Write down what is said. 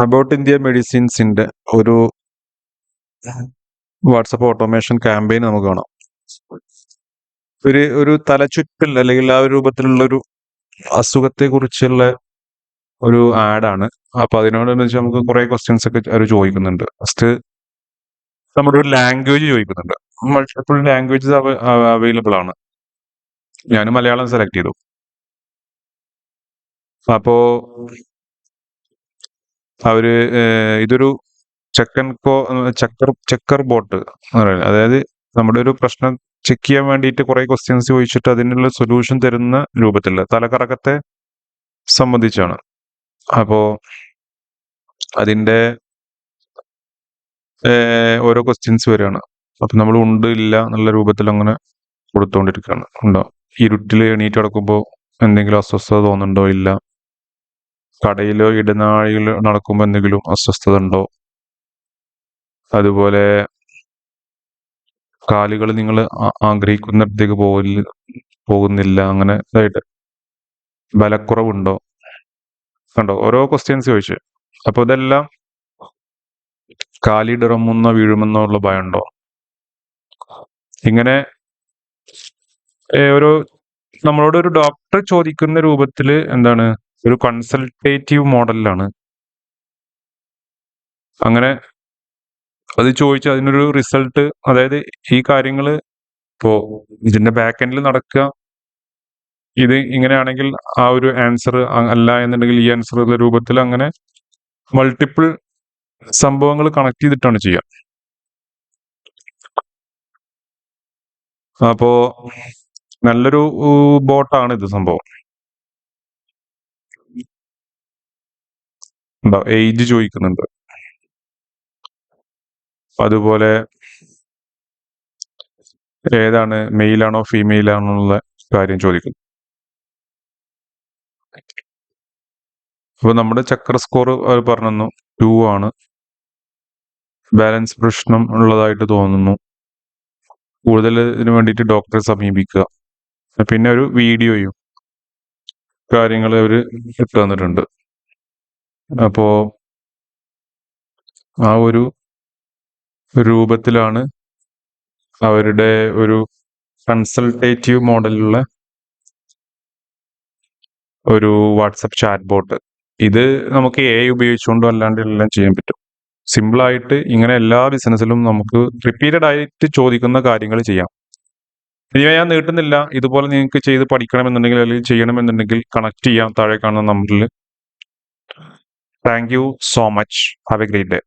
About India മെഡിസിൻസിന്റെ ഒരു WhatsApp automation campaign നമുക്ക് കാണാം. ഒരു തലചുറ്റൽ അല്ലെങ്കിൽ ആ ഒരു രൂപത്തിലുള്ള ഒരു അസുഖത്തെ കുറിച്ചുള്ള ഒരു ആഡാണ്. അപ്പൊ അതിനോടനുബന്ധിച്ച് നമുക്ക് കുറെ ക്വസ്റ്റ്യൻസ് ഒക്കെ അവർ ചോദിക്കുന്നുണ്ട്. ഫസ്റ്റ് നമ്മുടെ ഒരു ലാംഗ്വേജ് ചോദിക്കുന്നുണ്ട്. മൾട്ടിപ്പിൾ ലാംഗ്വേജസ് അവൈലബിൾ ആണ്. ഞാൻ മലയാളം സെലക്ട് ചെയ്തു. അപ്പോ അവര് ഇതൊരു ചെക്കർ ബോട്ട് എന്ന് പറയുന്നത്, അതായത് നമ്മുടെ ഒരു പ്രശ്നം ചെക്ക് ചെയ്യാൻ വേണ്ടിയിട്ട് കുറെ ക്വസ്റ്റ്യൻസ് ചോദിച്ചിട്ട് അതിനുള്ള സൊല്യൂഷൻ തരുന്ന രൂപത്തിലുള്ള തലകറക്കത്തെ സംബന്ധിച്ചാണ്. അപ്പോ അതിന്റെ ഓരോ ക്വസ്റ്റ്യൻസ് വരികയാണ്. അപ്പൊ നമ്മൾ ഉണ്ട് ഇല്ല എന്നുള്ള രൂപത്തിൽ അങ്ങനെ കൊടുത്തുകൊണ്ടിരിക്കുകയാണ്. ഉണ്ടോ, ഇരുട്ടിൽ എണീറ്റ് കിടക്കുമ്പോൾ എന്തെങ്കിലും അസ്വസ്ഥത തോന്നുന്നുണ്ടോ? ഇല്ല. കടയിലോ ഇടനാഴിയിലോ നടക്കുമ്പോൾ എന്തെങ്കിലും അസ്വസ്ഥത ഉണ്ടോ? അതുപോലെ കാലുകൾ നിങ്ങൾ ആഗ്രഹിക്കുന്നിടത്തേക്ക് പോകുന്നില്ല, അങ്ങനെ ഇതായിട്ട് ബലക്കുറവുണ്ടോ? കണ്ടോ, ഓരോ ക്വസ്റ്റ്യൻസ് ചോദിച്ചു. അപ്പൊ ഇതെല്ലാം കാലിടിറങ്ങുന്ന വീഴുമെന്നോ ഉള്ള ഭയമുണ്ടോ? ഇങ്ങനെ ഒരു നമ്മളോട് ഒരു ഡോക്ടർ ചോദിക്കുന്ന രൂപത്തിൽ എന്താണ്, ഒരു കൺസൾട്ടേറ്റീവ് മോഡലിലാണ് അങ്ങനെ അത് ചോദിച്ച് അതിനൊരു റിസൾട്ട്, അതായത് ഈ കാര്യങ്ങൾ ഇപ്പോ ഇതിന്റെ ബാക്ക് എൻഡിൽ നടക്കുക, ഇത് ഇങ്ങനെയാണെങ്കിൽ ആ ഒരു ആൻസർ അല്ല എന്നുണ്ടെങ്കിൽ ഈ ആൻസർ ഉള്ള രൂപത്തിൽ അങ്ങനെ മൾട്ടിപ്പിൾ സംഭവങ്ങൾ കണക്ട് ചെയ്തിട്ടാണ് ചെയ്യുക. അപ്പോ നല്ലൊരു ബോട്ടാണ് ഇത് സംഭവം. ഏജ് ചോദിക്കുന്നുണ്ട്, അതുപോലെ ഏതാണ്, മെയിൽ ആണോ ഫീമെയിൽ ആണോ എന്നുള്ള കാര്യം ചോദിക്കുന്നു. അപ്പൊ നമ്മുടെ ചക്ര സ്കോർ അവർ പറഞ്ഞു 2 ആണ്. ബാലൻസ് പ്രശ്നം ഉള്ളതായിട്ട് തോന്നുന്നു. കൂടുതൽ ഇതിനു വേണ്ടിയിട്ട് ഡോക്ടറെ സമീപിക്കുക. പിന്നെ ഒരു വീഡിയോയും കാര്യങ്ങൾ അവർ ഇട്ട് തന്നിട്ടുണ്ട്. അപ്പോ ആ ഒരു രൂപത്തിലാണ് അവരുടെ ഒരു കൺസൾട്ടേറ്റീവ് മോഡലുള്ള ഒരു വാട്സപ്പ് ചാറ്റ് ബോട്ട്. ഇത് നമുക്ക് AI ഉപയോഗിച്ചുകൊണ്ടോ അല്ലാണ്ട് എല്ലാം ചെയ്യാൻ പറ്റും. സിമ്പിൾ ആയിട്ട് ഇങ്ങനെ എല്ലാ ബിസിനസ്സിലും നമുക്ക് റിപ്പീറ്റഡ് ആയിട്ട് ചോദിക്കുന്ന കാര്യങ്ങൾ ചെയ്യാം. ഇനി ഞാൻ നീട്ടുന്നില്ല. ഇതുപോലെ നിങ്ങൾക്ക് ചെയ്ത് പഠിക്കണമെന്നുണ്ടെങ്കിൽ അല്ലെങ്കിൽ ചെയ്യണമെന്നുണ്ടെങ്കിൽ കണക്ട് ചെയ്യാം താഴെ കാണുന്ന നമ്പറിൽ. Thank you so much. Have A great day.